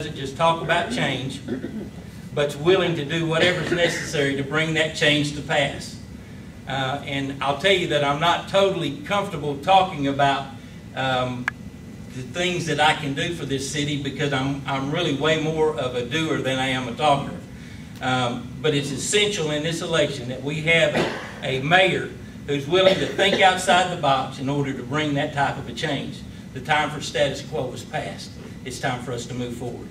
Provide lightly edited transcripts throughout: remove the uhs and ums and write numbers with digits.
doesn't just talk about change, but's willing to do whatever's necessary to bring that change to pass. And I'll tell you that I'm not totally comfortable talking about the things that I can do for this city, because I'm really way more of a doer than I am a talker. But it's essential in this election that we have a mayor who's willing to think outside the box in order to bring that type of a change. The time for status quo is past. It's time for us to move forward.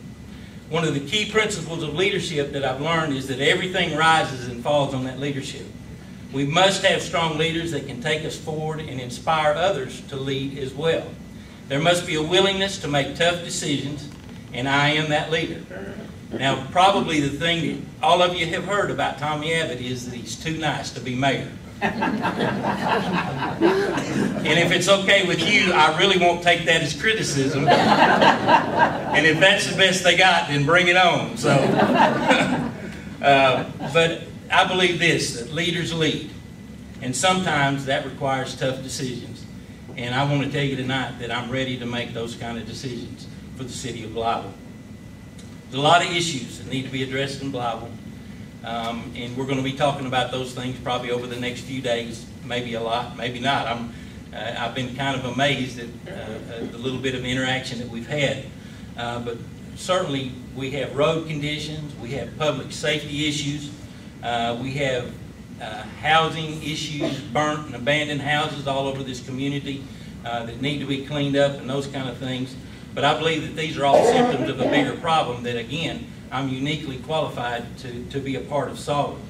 One of the key principles of leadership that I've learned is that everything rises and falls on that leadership. We must have strong leaders that can take us forward and inspire others to lead as well. There must be a willingness to make tough decisions, and I am that leader. Now, probably the thing that all of you have heard about Tommy Abbott is that he's too nice to be mayor. And if it's okay with you, I really won't take that as criticism. And if that's the best they got, then bring it on. So, but I believe this, that leaders lead. And sometimes that requires tough decisions. And I want to tell you tonight that I'm ready to make those kind of decisions for the city of Blytheville. There's a lot of issues that need to be addressed in Blytheville. And we're going to be talking about those things probably over the next few days, maybe a lot, maybe not. I've been kind of amazed at the little bit of interaction that we've had. But certainly we have road conditions, we have public safety issues, we have housing issues, burnt and abandoned houses all over this community that need to be cleaned up and those kind of things. But I believe that these are all symptoms of a bigger problem that, again, I'm uniquely qualified to be a part of solving.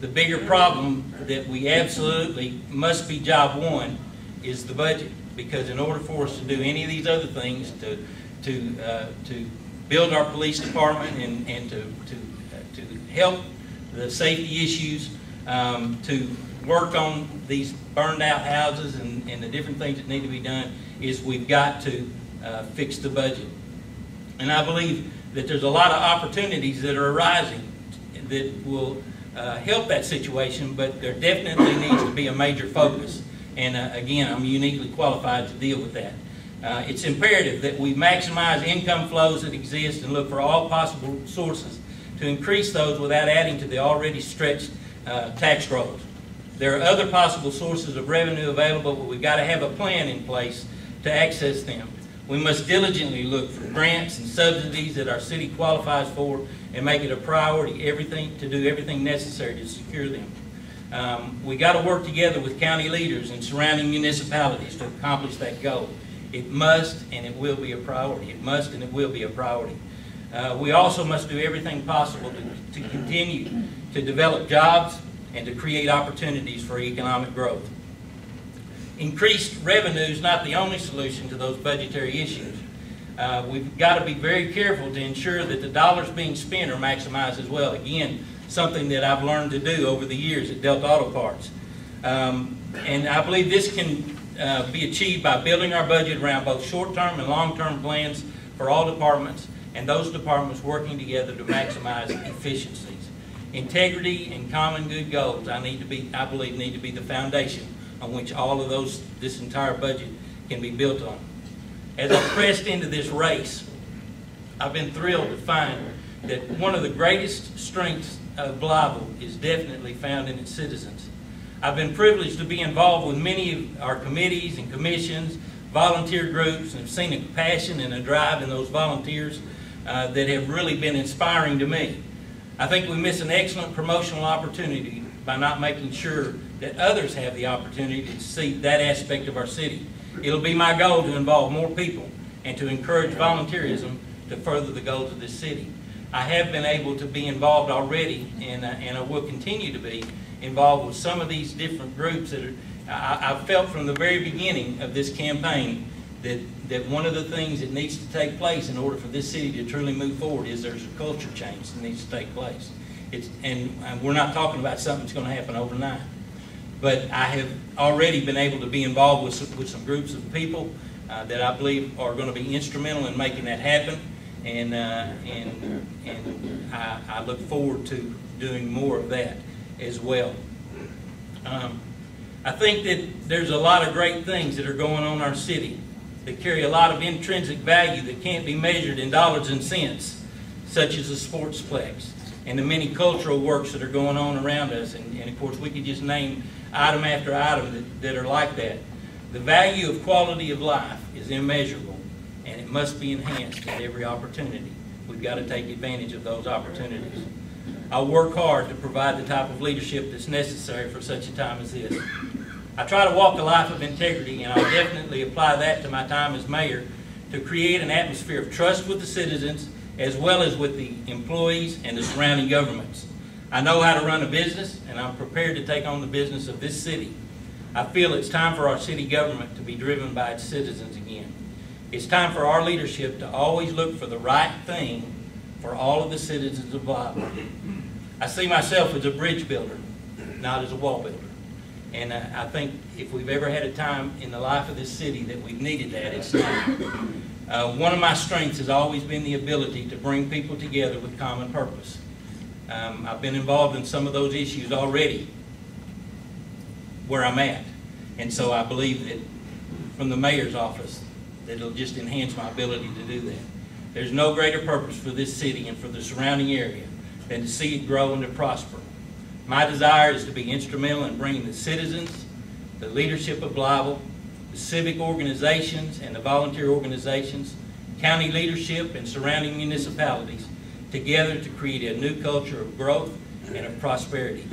The bigger problem that we absolutely must be job one is the budget, because in order for us to do any of these other things, to build our police department and to help the safety issues, to work on these burned out houses and the different things that need to be done, is we've got to fix the budget. And I believe that there's a lot of opportunities that are arising that will help that situation, but there definitely needs to be a major focus. And again, I'm uniquely qualified to deal with that. It's imperative that we maximize income flows that exist and look for all possible sources to increase those without adding to the already stretched tax rolls. There are other possible sources of revenue available, but we've got to have a plan in place to access them. We must diligently look for grants and subsidies that our city qualifies for and make it a priority to do everything necessary to secure them. We got to work together with county leaders and surrounding municipalities to accomplish that goal. It must and it will be a priority. It must and it will be a priority. We also must do everything possible to continue to develop jobs and to create opportunities for economic growth. Increased revenue is not the only solution to those budgetary issues. We've got to be very careful to ensure that the dollars being spent are maximized as well. Again, something that I've learned to do over the years at Delta Auto Parts. And I believe this can be achieved by building our budget around both short-term and long-term plans for all departments, and those departments working together to maximize efficiencies. Integrity and common good goals, I believe, need to be the foundation on which all of this entire budget can be built on. As I pressed into this race, I've been thrilled to find that one of the greatest strengths of Blytheville is definitely found in its citizens. I've been privileged to be involved with many of our committees and commissions, volunteer groups, and have seen a passion and a drive in those volunteers that have really been inspiring to me. I think we miss an excellent promotional opportunity by not making sure that others have the opportunity to see that aspect of our city. It'll be my goal to involve more people and to encourage volunteerism to further the goals of this city. I have been able to be involved already, and I will continue to be involved with some of these different groups that I've felt from the very beginning of this campaign that one of the things that needs to take place in order for this city to truly move forward is there's a culture change that needs to take place. And we're not talking about something that's going to happen overnight. But I have already been able to be involved with some groups of people that I believe are going to be instrumental in making that happen. And I look forward to doing more of that as well. I think that there's a lot of great things that are going on in our city that carry a lot of intrinsic value that can't be measured in dollars and cents. such as the sportsplex and the many cultural works that are going on around us. And of course, we could just name item after item that are like that. The value of quality of life is immeasurable, and it must be enhanced at every opportunity. We've got to take advantage of those opportunities. I'll work hard to provide the type of leadership that's necessary for such a time as this. I try to walk a life of integrity, and I'll definitely apply that to my time as mayor to create an atmosphere of trust with the citizens as well as with the employees and the surrounding governments. I know how to run a business, and I'm prepared to take on the business of this city. I feel it's time for our city government to be driven by its citizens again. It's time for our leadership to always look for the right thing for all of the citizens of Blytheville. I see myself as a bridge builder, not as a wall builder. And I think if we've ever had a time in the life of this city that we've needed that, it's now. One of my strengths has always been the ability to bring people together with common purpose. I've been involved in some of those issues already where I'm at. And so I believe that from the mayor's office, that it'll just enhance my ability to do that. There's no greater purpose for this city and for the surrounding area than to see it grow and to prosper. My desire is to be instrumental in bringing the citizens, the leadership of Blytheville, the civic organizations and the volunteer organizations, county leadership and surrounding municipalities together to create a new culture of growth and of prosperity.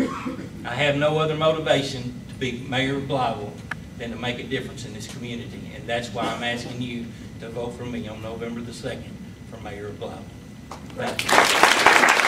I have no other motivation to be mayor of Blytheville than to make a difference in this community, and that's why I'm asking you to vote for me on November the 2nd for mayor of Blytheville. Thank you.